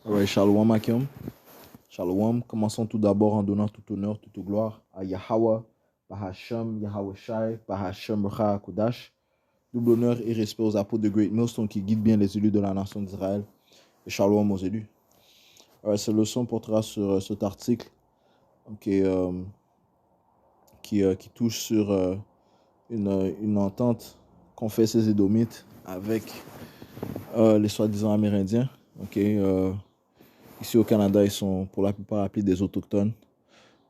Ouais, Shalom Akim. Shalom. Commençons tout d'abord en donnant tout honneur, toute gloire à Yahweh, Bahasham, Yahweh Shai, Bahasham Recha Kodash. Double honneur et respect aux apôtres de Great Millstone qui guident bien les élus de la nation d'Israël. Et Shalom aux élus. Cette leçon portera sur cet article qui, qui touche sur une entente qu'ont fait ces Édomites avec les soi-disant Amérindiens. Ici au Canada, ils sont pour la plupart appelés des autochtones.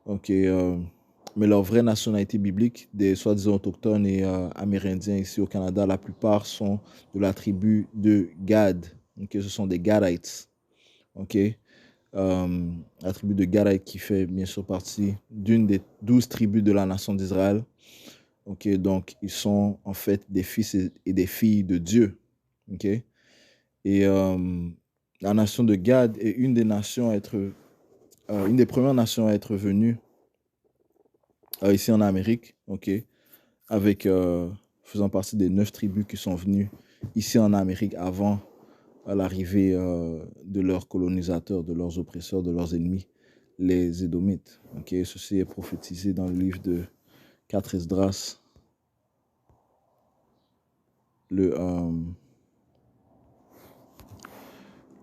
Mais leur vraie nationalité biblique, des soi-disant autochtones et amérindiens ici au Canada, la plupart sont de la tribu de Gad. Ce sont des Gadites. La tribu de Gadites qui fait bien sûr partie d'une des 12 tribus de la nation d'Israël. Donc, ils sont en fait des fils et des filles de Dieu. Et la nation de Gad est une des nations à être, une des premières nations à être venue ici en Amérique, avec faisant partie des 9 tribus qui sont venues ici en Amérique avant l'arrivée de leurs colonisateurs, de leurs oppresseurs, de leurs ennemis, les Édomites. Ceci est prophétisé dans le livre de 4 Esdras, le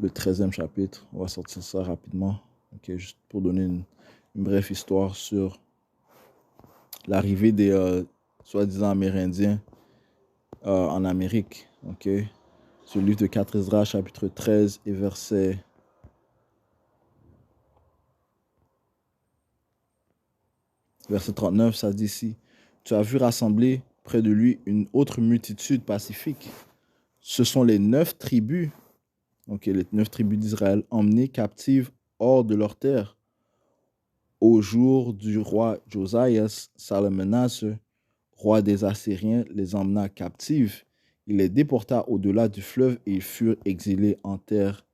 13e chapitre. On va sortir ça rapidement, juste pour donner une brève histoire sur l'arrivée des soi-disant Amérindiens en Amérique. Sur le livre de 4 Esdras, chapitre 13 et verset 39, ça dit ici: tu as vu rassembler près de lui une autre multitude pacifique. Ce sont les 9 tribus, les 9 tribus d'Israël, emmenées captives hors de leur terre. Au jour du roi Josias, Salmaneser, roi des Assyriens, les emmena captives. Il les déporta au-delà du fleuve et ils furent exilés en terre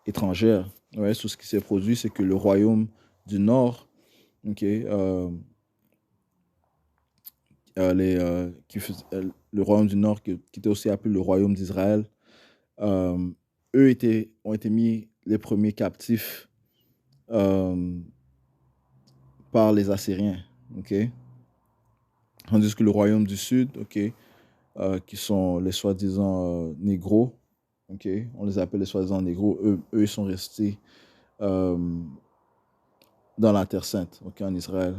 étrangère. Tout ce qui s'est produit, c'est que le royaume du Nord, le royaume du Nord, qui était aussi appelé le royaume d'Israël, eux ont été mis les premiers captifs par les Assyriens. Tandis que le royaume du Sud, qui sont les soi-disant négros, on les appelle les soi-disant négros, eux, ils sont restés dans la Terre Sainte, en Israël.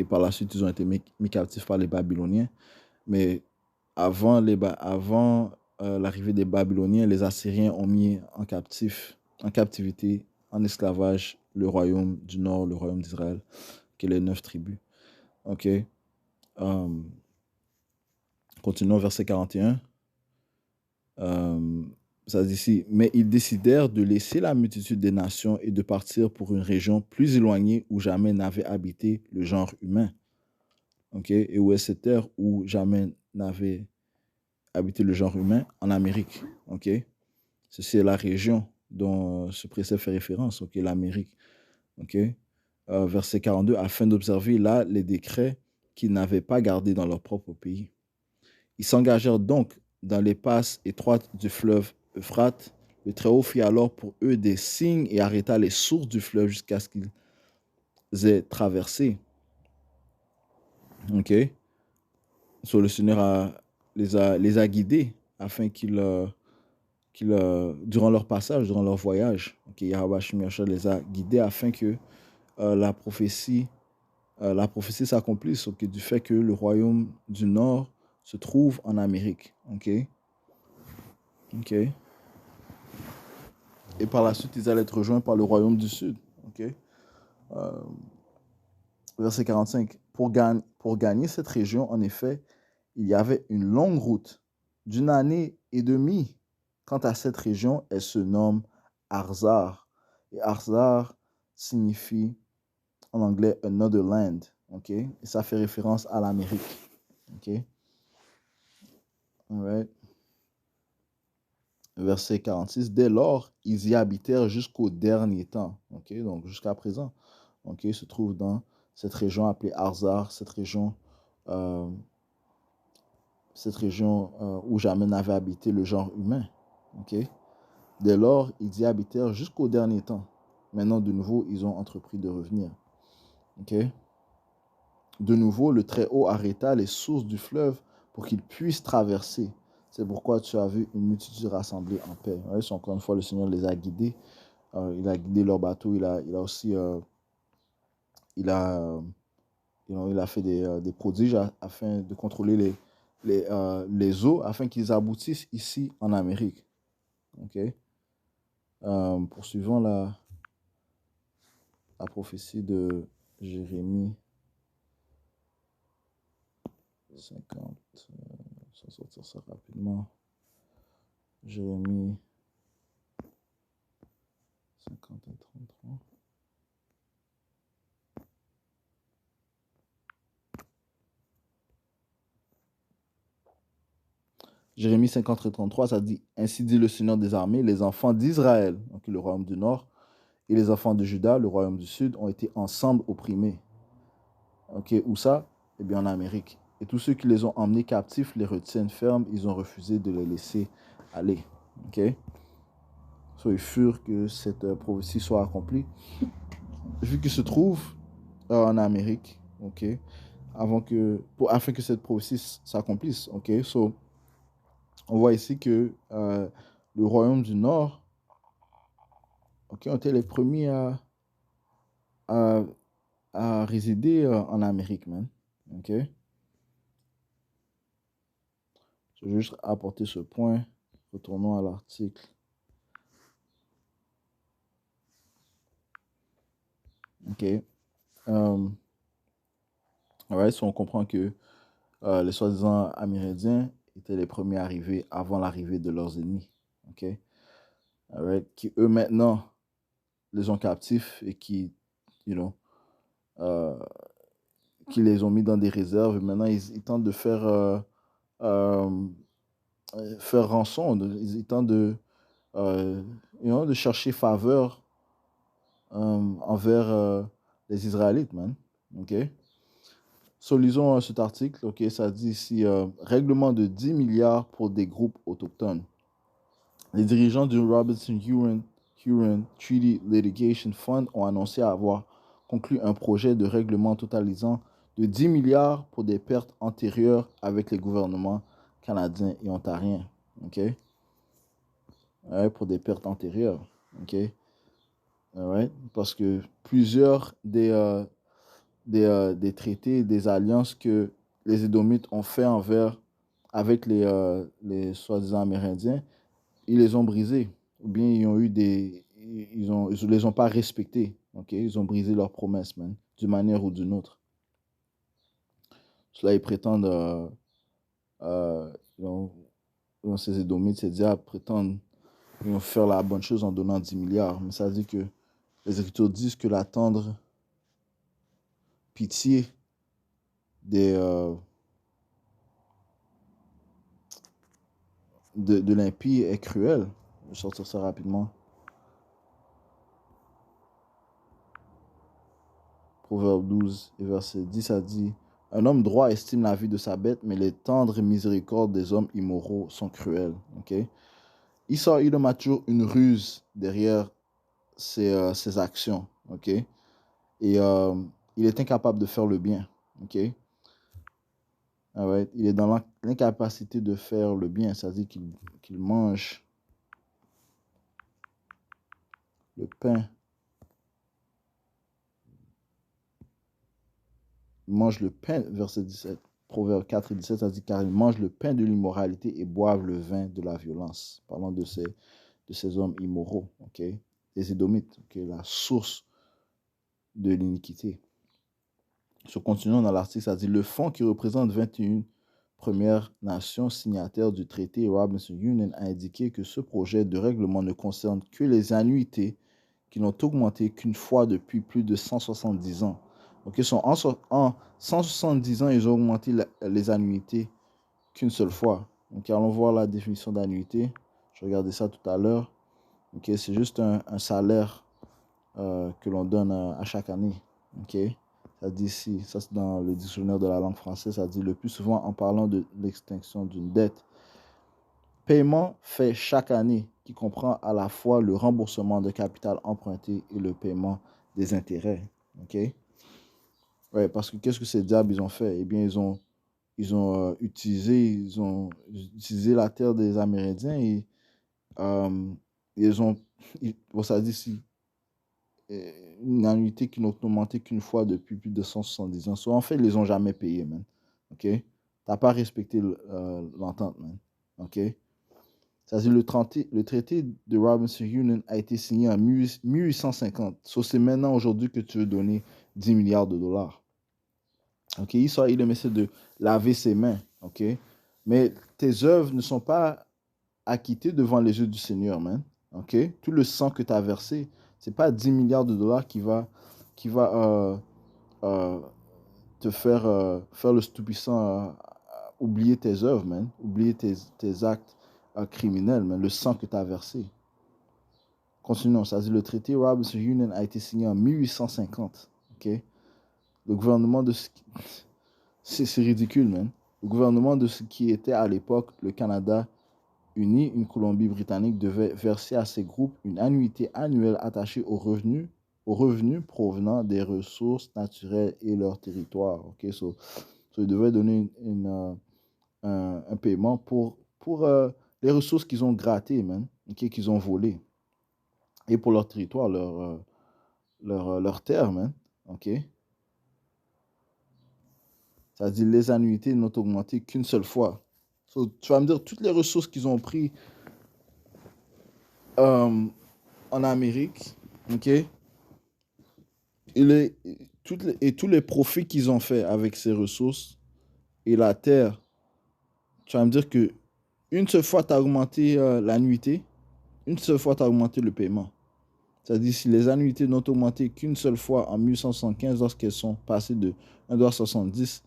Par la suite, ils ont été mis captifs par les Babyloniens. Mais avant l'arrivée des Babyloniens, les Assyriens ont mis en captivité, en esclavage, le royaume du Nord, le royaume d'Israël, qui est les 9 tribus. Continuons, verset 41. Ça dit ici: mais ils décidèrent de laisser la multitude des nations et de partir pour une région plus éloignée où jamais n'avait habité le genre humain. Et où est cette terre où jamais n'avait habité le genre humain? En Amérique. Ceci est la région dont ce précepte fait référence, l'Amérique. Verset 42, afin d'observer là les décrets qu'ils n'avaient pas gardés dans leur propre pays. Ils s'engagèrent donc dans les passes étroites du fleuve Euphrate. Le Très-Haut fit alors pour eux des signes et arrêta les sources du fleuve jusqu'à ce qu'ils aient traversé. Le Seigneur les a guidés afin qu'ils, durant leur passage, durant leur voyage, Yahweh les a guidés afin que la prophétie s'accomplisse, du fait que le royaume du Nord se trouve en Amérique. Et par la suite, ils allaient être rejoints par le royaume du Sud. Verset 45. Pour gagner cette région, en effet, il y avait une longue route d'une année et demie. Quant à cette région, elle se nomme Arzar. Et Arzar signifie en anglais another land. Et ça fait référence à l'Amérique. Alright. Verset 46. Dès lors, ils y habitèrent jusqu'au dernier temps. Donc jusqu'à présent. Ils se trouvent dans cette région appelée Arzar, cette région où jamais n'avait habité le genre humain. Dès lors, ils y habitèrent jusqu'au dernier temps. Maintenant, de nouveau, ils ont entrepris de revenir. Ok? De nouveau, le Très-Haut arrêta les sources du fleuve pour qu'ils puissent traverser. C'est pourquoi tu as vu une multitude rassemblée en paix. Ouais, encore une fois, le Seigneur les a guidés. Il a guidé leur bateau. Il a aussi il a fait des prodiges afin de contrôler les eaux, afin qu'ils aboutissent ici en Amérique. Ok? Poursuivons la prophétie de Jérémie 50. Je vais sortir ça rapidement. Jérémie 50 et 33. Jérémie 50 et 33, ça dit: Ainsi dit le Seigneur des armées, les enfants d'Israël, donc le royaume du nord, et les enfants de Juda, le royaume du sud, ont été ensemble opprimés. Ok, où ça? Eh bien en Amérique. Et tous ceux qui les ont emmenés captifs les retiennent fermes, ils ont refusé de les laisser aller. Ok? So, ils furent que cette prophétie soit accomplie. Vu qu'il se trouve en Amérique, ok, afin que cette prophétie s'accomplisse, ok, so, on voit ici que le royaume du Nord, ok, ont été les premiers à, à résider en Amérique, man, ok. Je vais juste apporter ce point. Retournons à l'article. Ok. Ouais, so on comprend que les soi-disant Amérindiens étaient les premiers arrivés avant l'arrivée de leurs ennemis. Ok. Alright, qui eux maintenant les ont captifs et qui, you know, euh, qui les ont mis dans des réserves. Et maintenant, ils tentent de euh, faire rançon. Ils tentent de chercher faveur envers les Israélites, man. Ok. So, lisons cet article. Ok, ça dit ici règlement de 10 milliards pour des groupes autochtones. Les dirigeants du Robinson-Huron Treaty Litigation Fund ont annoncé avoir conclu un projet de règlement totalisant de 10 milliards pour des pertes antérieures avec les gouvernements canadiens et ontariens. OK? Ouais, pour des pertes antérieures. OK? Ouais, parce que plusieurs des traités, des alliances que les Édomites ont fait avec les soi-disant Amérindiens, ils les ont brisés. Ou bien ils ont eu ils les ont pas respectés. Ok, ils ont brisé leurs promesses, man, d'une manière ou d'une autre. Cela, ils prétendent, euh, ils ont- ces Édomites, ces diables prétendent ils vont faire la bonne chose en donnant 10 milliards. Mais ça dit que les Écritures disent que la tendre pitié des, de l'impie est cruelle. Je vais sortir ça rapidement. Proverbe 12 et verset 10, ça dit: Un homme droit estime la vie de sa bête, mais les tendres miséricordes des hommes immoraux sont cruelles. Okay? Esau Edom a toujours une ruse derrière ses actions. Okay? Et il est incapable de faire le bien. Okay? Right? Il est dans l'incapacité de faire le bien, c'est-à-dire qu'il mange le pain. Il mange le pain, verset 17. Proverbe 4 et 17, ça dit: Car ils mangent le pain de l'immoralité et boivent le vin de la violence. Parlant de ces hommes immoraux, ok? Les Édomites, ok? La source de l'iniquité. Continuons dans l'article, ça dit: Le fonds qui représente 21 Premières Nations signataires du traité Robinson-Huron a indiqué que ce projet de règlement ne concerne que les annuités qui n'ont augmenté qu'une fois depuis plus de 170 ans. Donc, en 170 ans, ils ont augmenté les annuités qu'une seule fois. Donc, allons voir la définition d'annuité. Je regardais ça tout à l'heure. Ok, c'est juste un salaire que l'on donne à chaque année. Ok, ça dit ici, ça c'est dans le dictionnaire de la langue française, ça dit le plus souvent en parlant de l'extinction d'une dette. Paiement fait chaque année qui comprend à la fois le remboursement de capital emprunté et le paiement des intérêts. OK? Ouais, parce que qu'est-ce que ces diables ils ont fait? Eh bien, ils ont utilisé la terre des Amérindiens et euh, ils ont, bon, ça dit ici, une annuité qui n'a augmenté qu'une fois depuis plus de 170 ans. So, en fait, ils les ont jamais payés, man. OK? T'as pas respecté l'entente, man. OK? Ça veut dire le traité de Robinson Union a été signé en 1850. So, c'est maintenant, aujourd'hui, que tu veux donner 10 milliards de dollars. OK? Il essaie de laver ses mains. OK? Mais tes œuvres ne sont pas acquittées devant les yeux du Seigneur, man. OK? Tout le sang que tu as versé, c'est pas 10 milliards de dollars qui va euh, te faire le tout-puissant oublier tes œuvres, man. Oublier tes actes criminels, man. Le sang que tu as versé. Continuons. Ça dit, le traité Robinson Union a été signé en 1850. OK? Le gouvernement de ce qui... C'est ridicule, man. Le gouvernement de ce qui était à l'époque le Canada uni, une Colombie-Britannique devait verser à ces groupes une annuité annuelle attachée aux revenus provenant des ressources naturelles et leur territoire. OK? Ils devaient donner un paiement pour les ressources qu'ils ont grattées, man, OK, qu'ils ont volées. Et pour leur territoire, leur terre, man. OK? Ça dit les annuités n'ont augmenté qu'une seule fois. Tu vas me dire, toutes les ressources qu'ils ont prises en Amérique, OK? Et tous les profits qu'ils ont fait avec ces ressources et la terre, tu vas me dire que une seule fois, tu as augmenté l'annuité, une seule fois, tu as augmenté le paiement. C'est-à-dire, si les annuités n'ont augmenté qu'une seule fois en 1875, lorsqu'elles sont passées de 1,70 $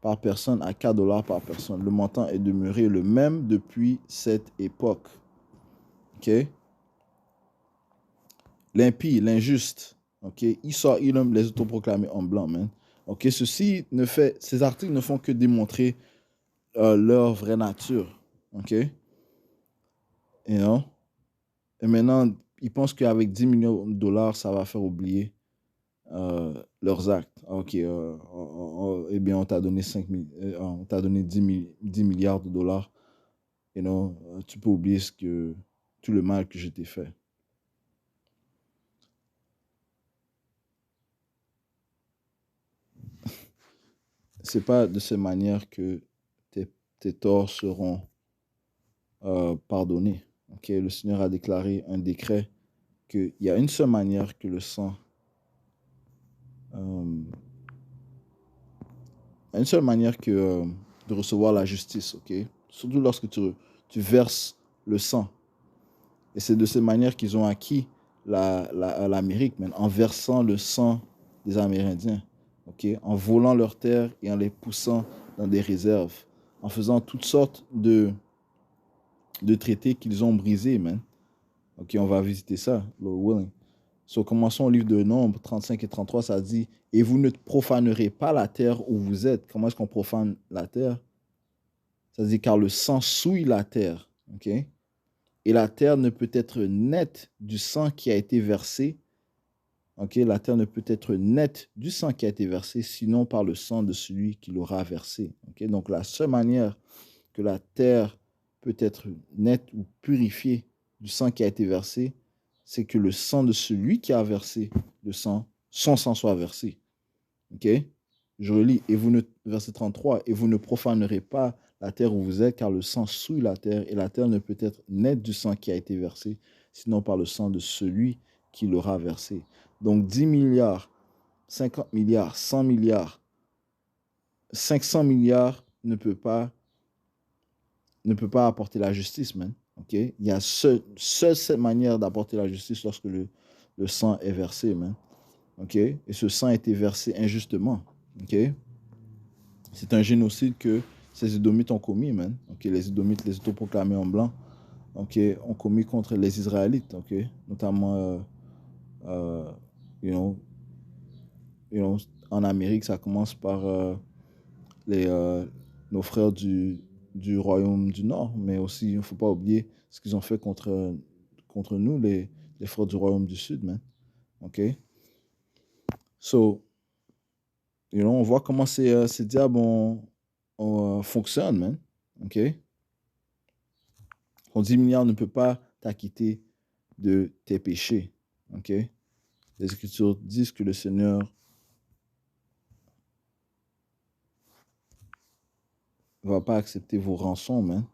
par personne à 4 $ par personne, le montant est demeuré le même depuis cette époque. OK? L'impie, l'injuste, OK? Esau, Edom, les autoproclamés en blanc, man. OK? Ces articles ne font que démontrer leur vraie nature. OK? You know? Et maintenant, ils pensent qu'avec 10 millions de dollars, ça va faire oublier leurs actes. OK, eh bien, on t'a donné, on t'a donné 10 milliards de dollars. You know, tu peux oublier tout le mal que je t'ai fait. C'est pas de cette manière que tes torts seront pardonnés. OK, le Seigneur a déclaré un décret qu'il y a une seule manière que le sang une seule manière de recevoir la justice, ok? Surtout lorsque tu verses le sang. Et c'est de cette manière qu'ils ont acquis l'Amérique, en versant le sang des Amérindiens, ok? En volant leurs terres et en les poussant dans des réserves, en faisant toutes sortes de traités qu'ils ont brisés, man. Ok, on va visiter ça, Lord willing. So, commençons au livre de Nombres 35 et 33, ça dit « Et vous ne profanerez pas la terre où vous êtes. » Comment est-ce qu'on profane la terre? Ça dit « Car le sang souille la terre. » Ok? Et la terre ne peut être nette du sang qui a été versé. Ok? La terre ne peut être nette du sang qui a été versé, sinon par le sang de celui qui l'aura versé. Ok? Donc, la seule manière que la terre peut être nette ou purifiée du sang qui a été versé, c'est que le sang de celui qui a versé le sang, son sang soit versé. OK? Je relis, verset 33, et vous ne profanerez pas la terre où vous êtes, car le sang souille la terre, et la terre ne peut être nette du sang qui a été versé, sinon par le sang de celui qui l'aura versé. Donc 10 milliards, 50 milliards, 100 milliards, 500 milliards ne peut pas apporter la justice, man. Okay? Il y a seule cette manière d'apporter la justice lorsque le sang est versé, man. Okay? Et ce sang a été versé injustement. Okay? C'est un génocide que ces Édomites ont commis, man. Okay? Les Édomites, les autoproclamés en blanc, okay, ont commis contre les Israélites, okay? Notamment, you know, en Amérique, ça commence par nos frères du royaume du Nord, mais aussi, il ne faut pas oublier ce qu'ils ont fait contre contre nous, les frères du Royaume du Sud, man. OK? So, on voit comment ces diables fonctionnent, man. OK? Ton 10 milliards ne peut pas t'acquitter de tes péchés. OK? Les Écritures disent que le Seigneur ne va pas accepter vos rançons, man.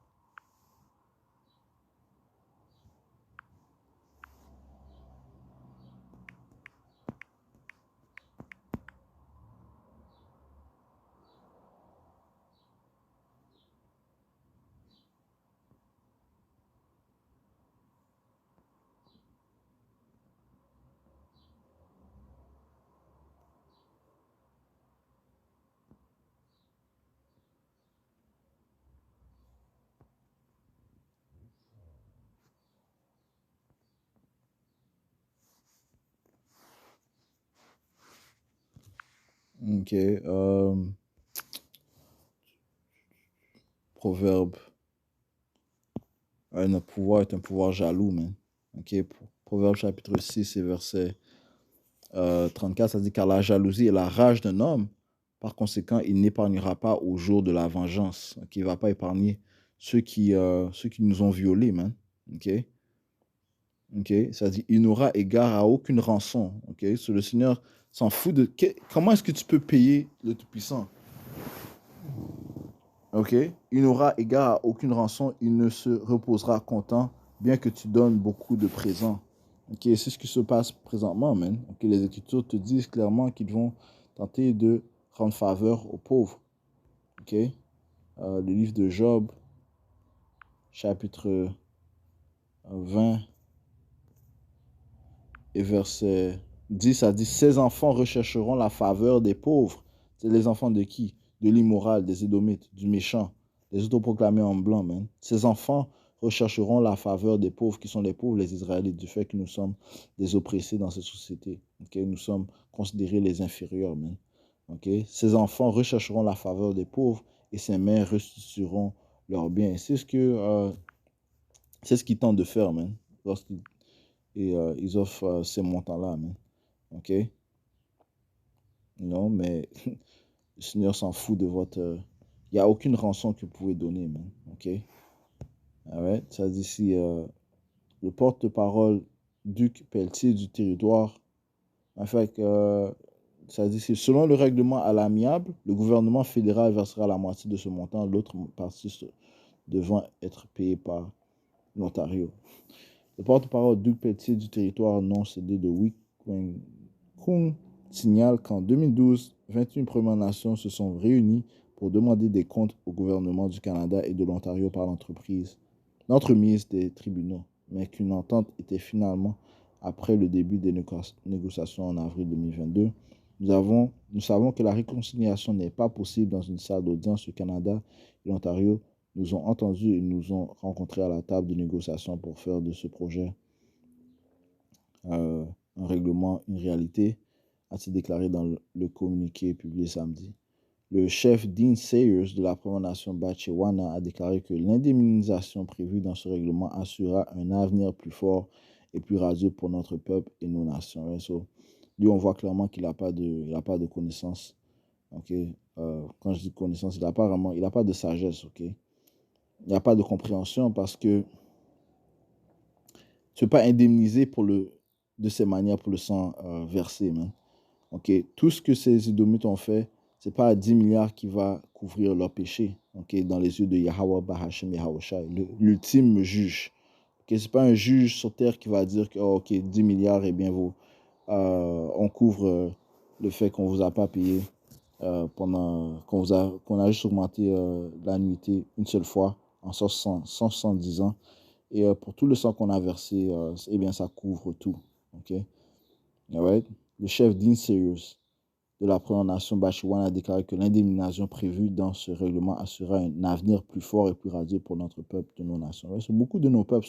OK. Proverbe. Un pouvoir est un pouvoir jaloux, man. OK. Proverbe chapitre 6 et verset 34, ça dit, car la jalousie est la rage d'un homme. Par conséquent, il n'épargnera pas au jour de la vengeance. OK? Il ne va pas épargner ceux qui nous ont violés, man. OK? OK? Ça dit, il n'aura égard à aucune rançon. OK? Le Seigneur s'en fout de... Comment est-ce que tu peux payer le Tout-Puissant? OK? Il n'aura égard à aucune rançon. Il ne se reposera content, bien que tu donnes beaucoup de présents. OK? C'est ce qui se passe présentement, man. OK? Les Écritures te disent clairement qu'ils vont tenter de rendre faveur aux pauvres. OK? Le livre de Job, chapitre 20 et verset 10, ça dit, ces enfants rechercheront la faveur des pauvres. C'est les enfants de qui? De l'immoral, des Édomites, du méchant, des autoproclamés en blanc, man. Ces enfants rechercheront la faveur des pauvres, qui sont les pauvres, les Israélites, du fait que nous sommes des oppressés dans cette société. Okay? Nous sommes considérés les inférieurs, man. Okay? Ces enfants rechercheront la faveur des pauvres et ces mères restitueront leurs biens. C'est ce qu'ils tentent de faire, man. Ils offrent ces montants-là, man. OK? Non, mais le Seigneur s'en fout de votre... Il n'y a aucune rançon que vous pouvez donner, man. OK? Alright? Ça dit ici, le porte-parole Duc Pelletier du territoire. En fait, ça dit ici, selon le règlement à l'amiable, le gouvernement fédéral versera la moitié de ce montant, l'autre partie devant être payée par l'Ontario. Le porte-parole Duc Pelletier du territoire non cédé de Wik-Wing-Kung signale qu'en 2012, 21 Premières Nations se sont réunies pour demander des comptes au gouvernement du Canada et de l'Ontario par l'entremise des tribunaux, mais qu'une entente était finalement après le début des négociations en avril 2022. Nous savons que la réconciliation n'est pas possible dans une salle d'audience. Le Canada et l'Ontario nous ont entendus et nous ont rencontrés à la table de négociation pour faire de ce projet un règlement, une réalité, a-t-il déclaré dans le communiqué publié samedi. Le chef Dean Sayers de la Première Nation Batchewana a déclaré que l'indemnisation prévue dans ce règlement assurera un avenir plus fort et plus radieux pour notre peuple et nos nations. So, lui, on voit clairement qu'il n'a pas de connaissance. Okay? Quand je dis connaissance, il n'a pas de sagesse. Okay? Il n'y a pas de compréhension parce que tu ne peux pas indemniser de ces manières pour le sang versé. Man. Okay? Tout ce que ces Édomites ont fait, ce n'est pas 10 milliards qui va couvrir leurs péchés, okay? Dans les yeux de Yahweh Bahashem Yahawashi, l'ultime juge. Okay? Ce n'est pas un juge sur terre qui va dire que 10 milliards, eh bien, on couvre le fait qu'on ne vous a pas payé pendant qu'on a juste augmenté l'annuité une seule fois en 170 ans. Et pour tout le sang qu'on a versé, eh bien, ça couvre tout. Okay? Alright? Le chef Dean Sayers de la Première Nation Batchewana a déclaré que l'indemnisation prévue dans ce règlement assurera un avenir plus fort et plus radieux pour notre peuple de nos nations. Ouais, beaucoup de nos peuples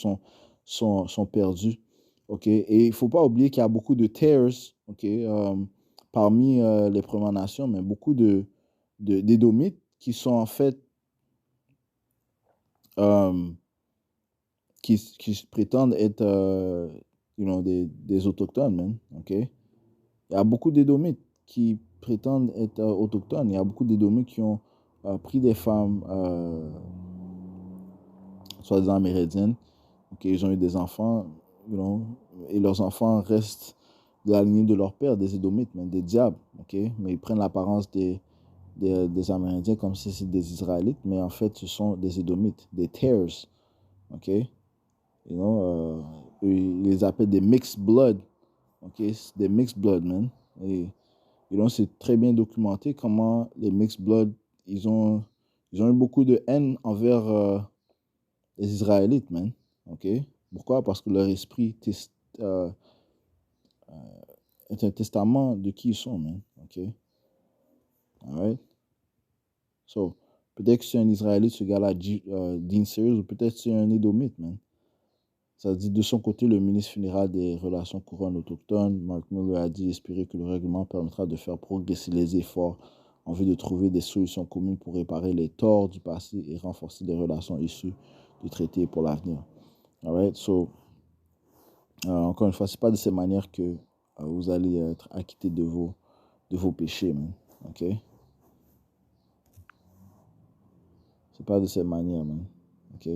sont perdus. Okay? Et il ne faut pas oublier qu'il y a beaucoup de tares parmi les Premières Nations, mais beaucoup d'Édomites qui sont en fait qui prétendent être des autochtones, man. OK? Il y a beaucoup d'Édomites qui prétendent être autochtones. Il y a beaucoup d'Édomites qui ont pris des femmes soi-disant amérindiennes. OK? Ils ont eu des enfants, et leurs enfants restent de la lignée de leur père, des Édomites, man, des diables. OK? Mais ils prennent l'apparence des Amérindiens comme si c'était des Israélites, mais en fait, ce sont des Édomites, des Tares. OK? Ils les appellent des mixed blood. OK? C'est des mixed blood, man. Et c'est très bien documenté comment les mixed blood, ils ont eu beaucoup de haine envers les Israélites, man. OK? Pourquoi? Parce que leur esprit euh, est un testament de qui ils sont, man. OK? Alright? So, peut-être que c'est un Israélite, ce gars-là, Dean Sears, ou peut-être que c'est un Édomite, man. Ça dit, de son côté, le ministre fédéral des Relations couronnes autochtones, Mark Miller, a dit espérer que le règlement permettra de faire progresser les efforts en vue de trouver des solutions communes pour réparer les torts du passé et renforcer les relations issues du traité pour l'avenir. Alright, so, encore une fois, c'est pas de cette manière que vous allez être acquitté de vos péchés, man. OK? C'est pas de cette manière, man. OK?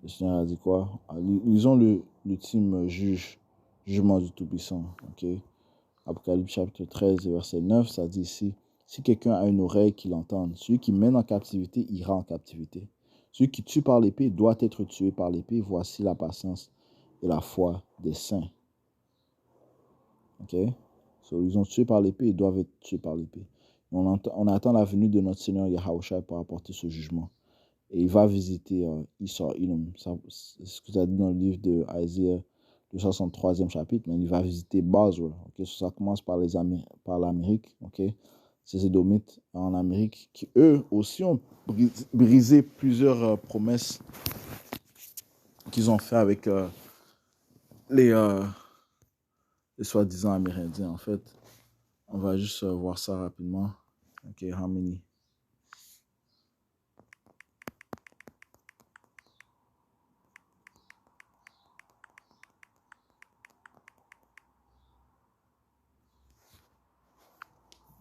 Le Seigneur a dit quoi? Lisons l'ultime jugement du Tout-Puissant. Okay? Apocalypse chapitre 13, verset 9, ça dit ici, si quelqu'un a une oreille, qu'il entende. Celui qui mène en captivité ira en captivité. Celui qui tue par l'épée doit être tué par l'épée. Voici la patience et la foi des saints. OK? So, ils ont tué par l'épée, ils doivent être tués par l'épée. On attend la venue de notre Seigneur Yahushua pour apporter ce jugement. Et il va visiter Esau, Edom. C'est ce que tu as dit dans le livre de Isaiah, le 63e chapitre. Mais il va visiter Bosra. Okay? Ça commence par l'Amérique. Okay? Ces Édomites en Amérique, qui eux aussi ont brisé plusieurs promesses qu'ils ont fait avec les soi-disant Amérindiens. En fait, on va juste voir ça rapidement. OK, how many?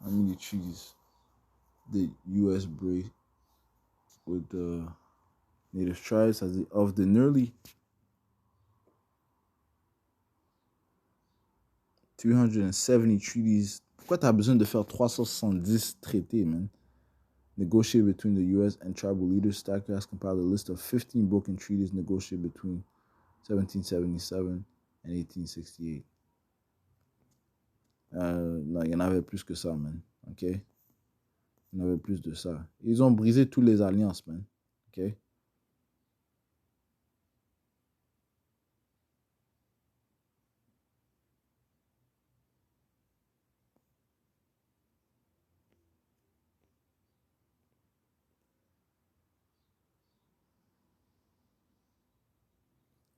How many trees the U.S. break with the native tribes of the nearly 370 treaties. Pourquoi tu as besoin de faire 370 traités, man? Negotiated between the U.S. and tribal leaders. Stacker has compiled a list of 15 broken treaties negotiated between 1777 and 1868. Non, il y en avait plus que ça, man. OK? Il y en avait plus de ça. Ils ont brisé toutes les alliances, man. OK?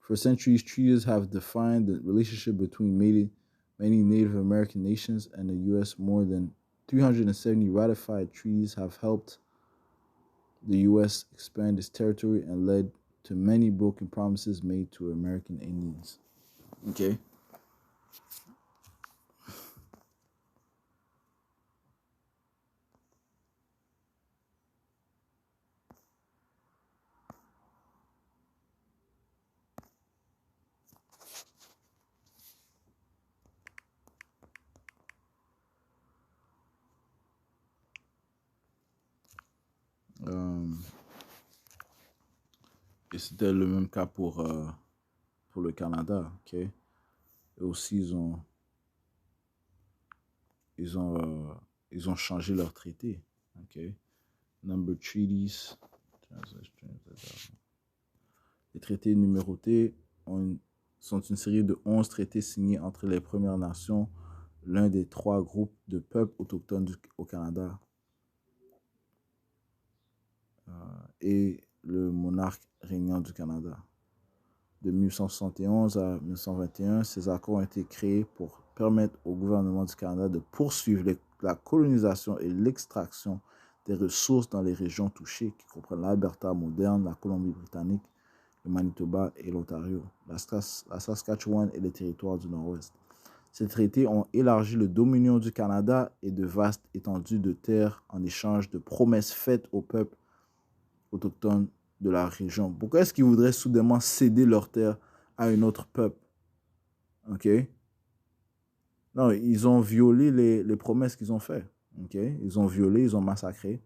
For centuries, treaties have defined the relationship between many Native American nations and the U.S. More than 370 ratified treaties have helped the U.S. expand its territory and led to many broken promises made to American Indians. Okay. Et c'était le même cas pour le Canada. OK. Et aussi, ils ont changé leur traité. OK. Number treaties. Les traités numérotés sont une série de 11 traités signés entre les Premières Nations, l'un des 3 groupes de peuples autochtones au Canada, et le monarque régnant du Canada. De 1871 à 1921, ces accords ont été créés pour permettre au gouvernement du Canada de poursuivre la colonisation et l'extraction des ressources dans les régions touchées, qui comprennent l'Alberta moderne, la Colombie-Britannique, le Manitoba et l'Ontario, la Saskatchewan et les territoires du Nord-Ouest. Ces traités ont élargi le dominion du Canada et de vastes étendues de terre en échange de promesses faites aux peuples autochtones de la région. Pourquoi est-ce qu'ils voudraient soudainement céder leurs terres à un autre peuple? OK? Non, ils ont violé les promesses qu'ils ont faites. OK? Ils ont violé, ils ont massacré,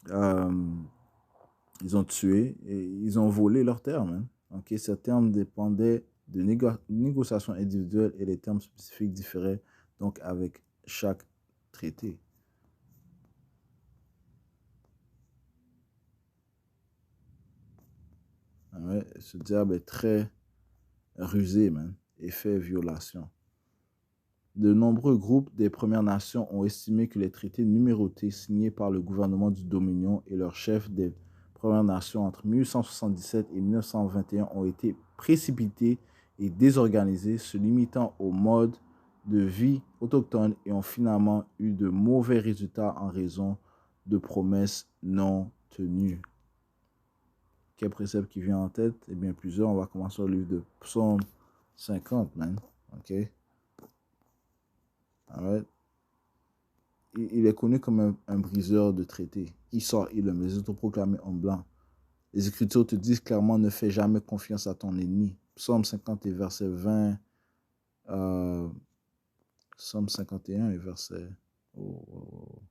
ils ont tué et ils ont volé leurs terres, man. OK? Ces termes dépendaient de négociations individuelles et les termes spécifiques différaient donc avec chaque traité. Ouais, ce diable est très rusé, man, et fait violation. De nombreux groupes des Premières Nations ont estimé que les traités numérotés signés par le gouvernement du Dominion et leurs chefs des Premières Nations entre 1877 et 1921 ont été précipités et désorganisés, se limitant au mode de vie autochtone et ont finalement eu de mauvais résultats en raison de promesses non tenues. Quel précepte qui vient en tête? Eh bien, plusieurs. On va commencer au livre de Psaume 50, man. OK? Alright. Il est connu comme un briseur de traités. Il sort, il aime les autoproclamés en blanc. Les Écritures te disent clairement, ne fais jamais confiance à ton ennemi. Psaume 50 et verset 20. Psaume 51 et verset... Oh, oh, oh.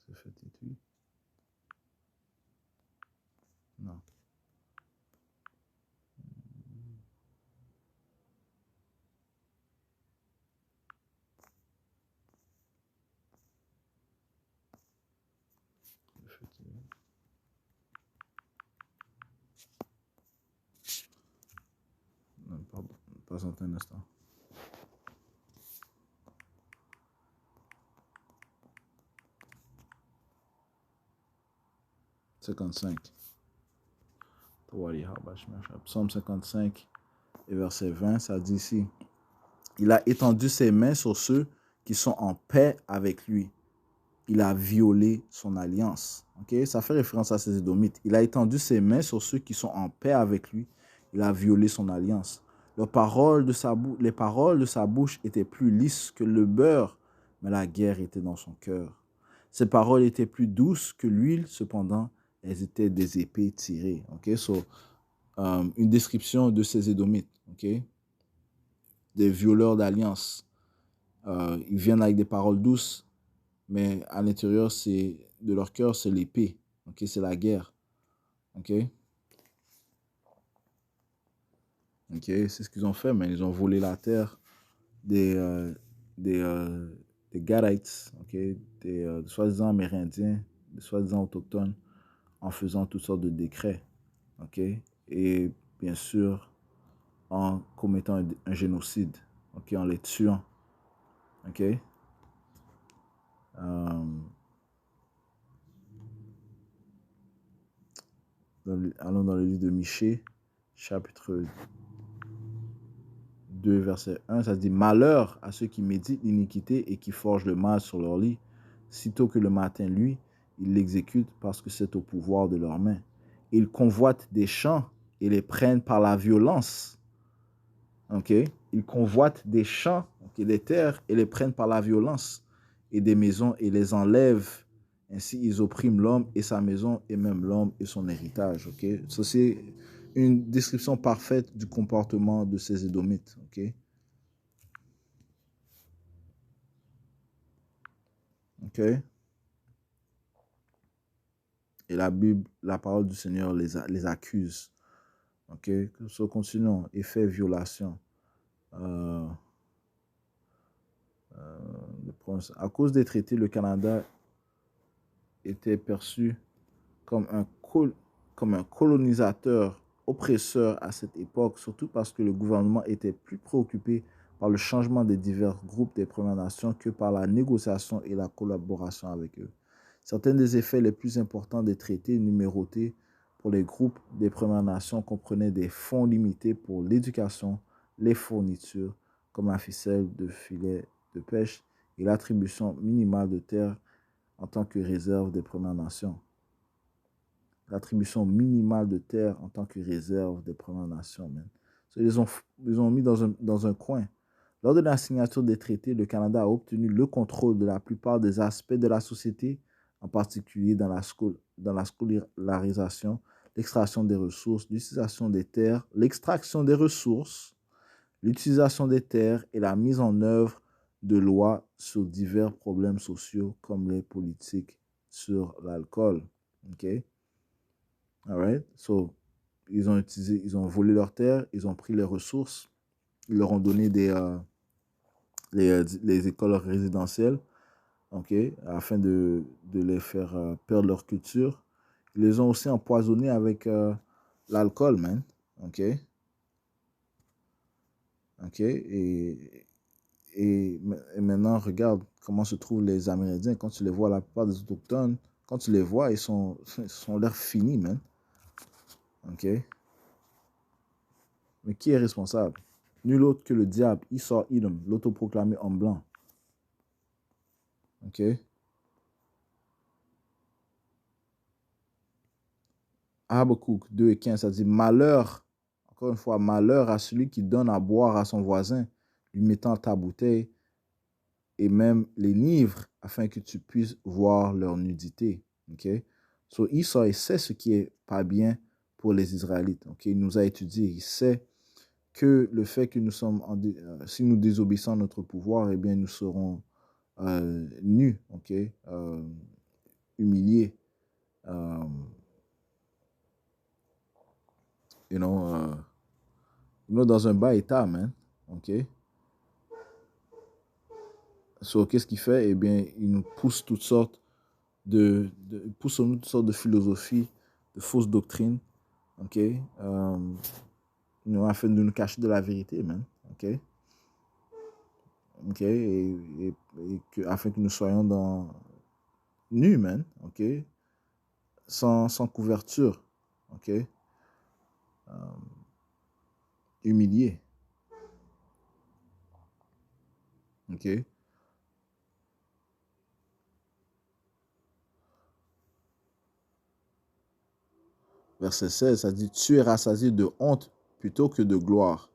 C'est fait étude. Non. Non, pardon. Patientez un instant. Psaume 55 et verset 20, ça dit ici, il a étendu ses mains sur ceux qui sont en paix avec lui. Il a violé son alliance. Okay? Ça fait référence à ces Édomites. Il a étendu ses mains sur ceux qui sont en paix avec lui. Il a violé son alliance. Les paroles de sa bouche étaient plus lisses que le beurre, mais la guerre était dans son cœur. Ses paroles étaient plus douces que l'huile, cependant, elles étaient des épées tirées. Okay? So, une description de ces Édomites. Okay? Des violeurs d'alliance. Ils viennent avec des paroles douces, mais à l'intérieur de leur cœur, c'est l'épée. Okay? C'est la guerre. Okay? Okay? C'est ce qu'ils ont fait, mais ils ont volé la terre des Gadites, okay? Des soi-disant Amérindiens, des soi-disant autochtones, en faisant toutes sortes de décrets. Okay? Et bien sûr, en commettant un génocide, okay? En les tuant. Okay? Allons dans le livre de Michée, chapitre 2, verset 1, ça dit « Malheur à ceux qui méditent l'iniquité et qui forgent le mal sur leur lit. Sitôt que le matin luit, ils l'exécutent parce que c'est au pouvoir de leurs mains. Ils convoitent des champs et les prennent par la violence. » Okay? Ils convoitent des champs, okay, des terres, et les prennent par la violence, et des maisons, et les enlèvent. Ainsi, ils oppriment l'homme et sa maison, et même l'homme et son héritage. Okay? Ça, c'est une description parfaite du comportement de ces Édomites. Okay? Okay? Et la Bible, la parole du Seigneur les accuse. Okay? So, continuons. Effet violation. À cause des traités, le Canada était perçu comme un colonisateur oppresseur à cette époque, surtout parce que le gouvernement était plus préoccupé par le changement des divers groupes des Premières Nations que par la négociation et la collaboration avec eux. Certains des effets les plus importants des traités numérotés pour les groupes des Premières Nations comprenaient des fonds limités pour l'éducation, les fournitures, comme la ficelle de filets de pêche et l'attribution minimale de terres en tant que réserve des Premières Nations. l'attribution minimale de terre en tant que réserve des Premières Nations, man. So, ils ont mis dans un coin. Lors de la signature des traités, le Canada a obtenu le contrôle de la plupart des aspects de la société, en particulier dans la scolarisation, l'extraction des ressources, l'utilisation des terres, l'extraction des ressources, l'utilisation des terres et la mise en œuvre de lois sur divers problèmes sociaux comme les politiques sur l'alcool. OK? All right? So, ils ont volé leurs terres, ils ont pris les ressources, ils leur ont donné les écoles résidentielles, OK, afin de les faire perdre leur culture. Ils les ont aussi empoisonnés avec l'alcool, man. OK? OK? Et maintenant, regarde comment se trouvent les Amérindiens. Quand tu les vois, la plupart des Autochtones, quand tu les vois, ils sont l'air finis, man. OK? Mais qui est responsable? Nul autre que le diable, Esau Edom, l'autoproclamé homme blanc. OK? Habakkuk 2 et 15, ça dit malheur, encore une fois, malheur à celui qui donne à boire à son voisin, lui mettant ta bouteille et même l'énivre afin que tu puisses voir leur nudité. OK? So, Esau, il sait ce qui est pas bien pour les Israélites. OK? Il nous a étudié. Il sait que le fait que nous sommes, si nous désobéissons à notre pouvoir, eh bien, nous serons nus, OK? Humiliés. You know, dans un bas état, man. OK? So, qu'est-ce qu'il fait? Eh bien, il nous pousse toutes sortes pousse en nous toutes sortes de philosophies, de fausses doctrines, OK? Afin de nous cacher de la vérité, man. OK? OK? Afin que nous soyons nus, man. OK? Sans couverture. OK? Humiliés. OK? Verset 16, ça dit, tu es rassasié de honte plutôt que de gloire.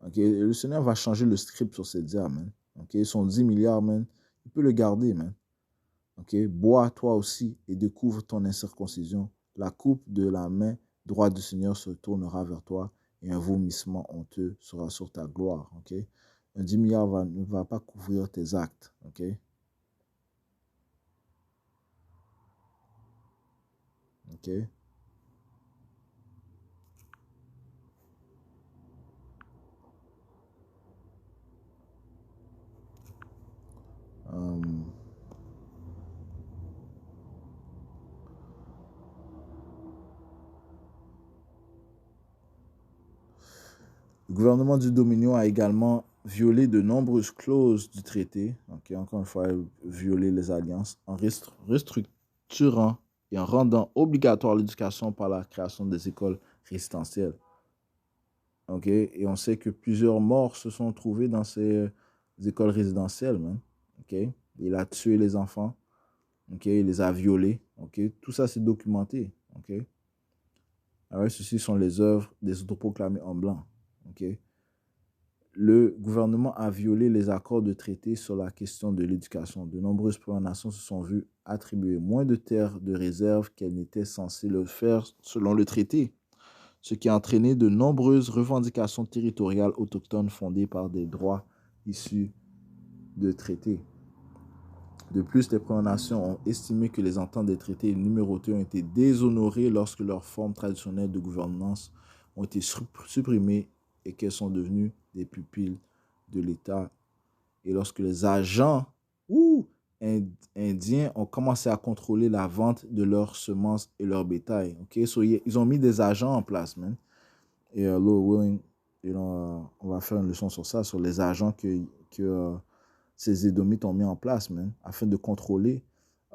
OK? Et le Seigneur va changer le script sur ces diables, man. OK? Ils sont 10 milliards, man. Il peut le garder, man. OK? Bois toi aussi et découvre ton incirconcision. La coupe de la main droite du Seigneur se tournera vers toi et un vomissement honteux sera sur ta gloire. OK? Un 10 milliards ne va pas couvrir tes actes. OK? OK? Le gouvernement du Dominion a également violé de nombreuses clauses du traité, okay, encore une fois, violé les alliances, en restructurant et en rendant obligatoire l'éducation par la création des écoles résidentielles. Okay? Et on sait que plusieurs morts se sont trouvés dans ces écoles résidentielles. Man. Okay? Il a tué les enfants, okay? Il les a violés. Okay? Tout ça, c'est documenté. Okay? Alors, ceci sont les œuvres des autoproclamés en blanc. Okay? Le gouvernement a violé les accords de traité sur la question de l'éducation. De nombreuses Premières Nations se sont vues attribuer moins de terres de réserve qu'elles n'étaient censées le faire selon le traité, ce qui a entraîné de nombreuses revendications territoriales autochtones fondées par des droits issus de traités. De plus, les Premières Nations ont estimé que les ententes des traités numérotés ont été déshonorées lorsque leurs formes traditionnelles de gouvernance ont été supprimées et qu'elles sont devenues des pupilles de l'État. Et lorsque les agents indiens ont commencé à contrôler la vente de leurs semences et leur bétail. Okay? So, ils ont mis des agents en place, man. Et Lord willing, on va faire une leçon sur ça, sur les agents que ces Édomites ont mis en place, man, afin de contrôler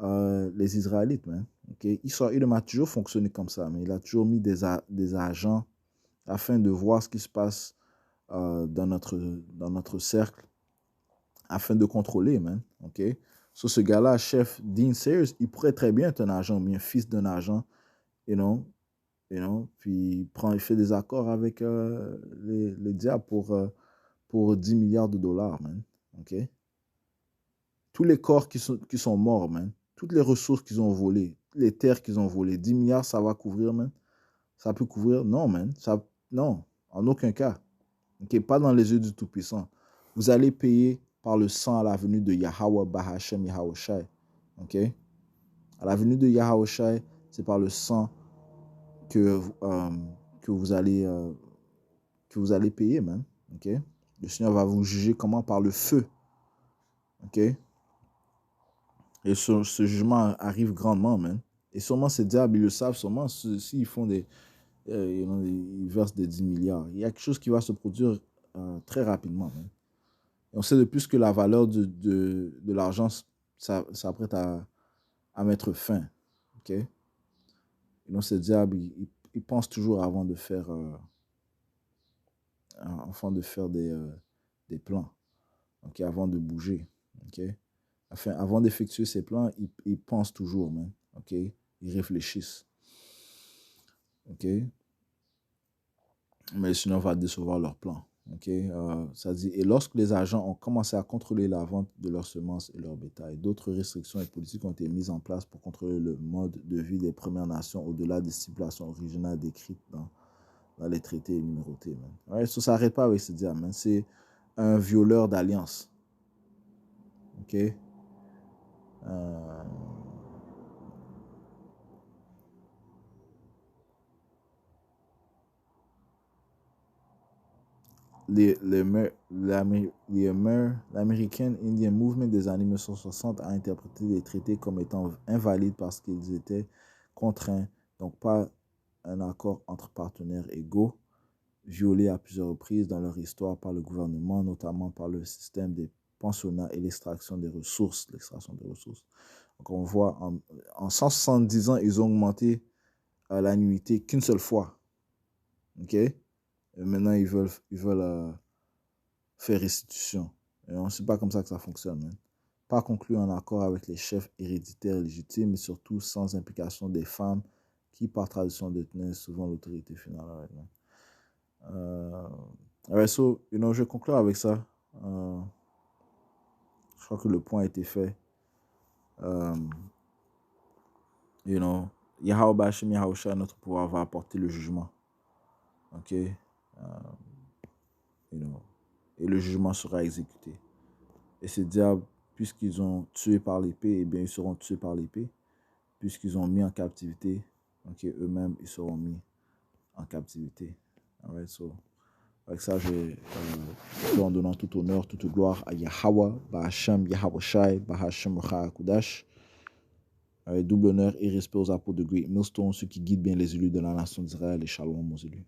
les Israélites, man. Okay? Il a toujours fonctionné comme ça, mais il a toujours mis des agents afin de voir ce qui se passe dans notre cercle, afin de contrôler, man. Okay? So, ce gars-là, chef Dean Sayers, il pourrait très bien être un agent, ou bien fils d'un agent, you know, puis il fait des accords avec les diables pour 10 milliards de dollars, man. OK? Tous les corps qui sont morts, man. Toutes les ressources qu'ils ont volées, les terres qu'ils ont volées, 10 milliards, ça va couvrir, man. Ça peut couvrir? Non, man. Non, en aucun cas. OK? Pas dans les yeux du Tout-Puissant. Vous allez payer par le sang à la venue de Yahweh Bahashem Yahawashi. OK? À la venue de Yahawashi, c'est par le sang que vous allez payer, man. OK? Le Seigneur va vous juger comment? Par le feu. OK? Et ce jugement arrive grandement, man. Et sûrement ces diables, ils le savent, sûrement s'ils font ils versent des 10 milliards. Il y a quelque chose qui va se produire très rapidement, man. Et on sait de plus que la valeur de l'argent s'apprête à mettre fin. OK? Et donc ces diables, ils pensent toujours avant de faire des plans, okay, avant de bouger. Okay? Avant d'effectuer ces plans, ils pensent toujours, man. Okay? Ils réfléchissent. Okay? Mais sinon, on va décevoir leurs plans. Okay? Ça dit, et lorsque les agents ont commencé à contrôler la vente de leurs semences et leurs bétail, d'autres restrictions et politiques ont été mises en place pour contrôler le mode de vie des Premières Nations au-delà des stipulations originales décrites dans les traités numérotés. Ouais, ça ne s'arrête pas avec ce diable. C'est un violeur d'alliance. OK? L'American Indian Movement des années 1960 a interprété les traités comme étant invalides parce qu'ils étaient contraints, donc pas un accord entre partenaires égaux, violés à plusieurs reprises dans leur histoire par le gouvernement, notamment par le système des pensionnats et l'extraction des ressources. Donc on voit, en 170 ans, ils ont augmenté l'annuité qu'une seule fois. OK? Et maintenant, ils veulent faire restitution. Et on ne sait pas comme ça que ça fonctionne. Hein. Pas conclu en accord avec les chefs héréditaires légitimes, mais surtout sans implication des femmes qui, par tradition, détenaient souvent l'autorité finale. So, je vais conclure avec ça. Je crois que le point a été fait. Yahweh Bashim Yahawashi, notre pouvoir va apporter le jugement. OK? Et le jugement sera exécuté. Et ces diables, puisqu'ils ont tué par l'épée, eh bien, ils seront tués par l'épée. Puisqu'ils ont mis en captivité, okay, eux-mêmes, ils seront mis en captivité. Alright, so, avec ça, en donnant tout honneur, toute gloire à Yahweh, Bahashem, Yahawashi, Bahashem, Kudash. Double honneur et respect aux apôtres de Great Millstone, ceux qui guident bien les élus de la nation d'Israël, et shalom aux élus.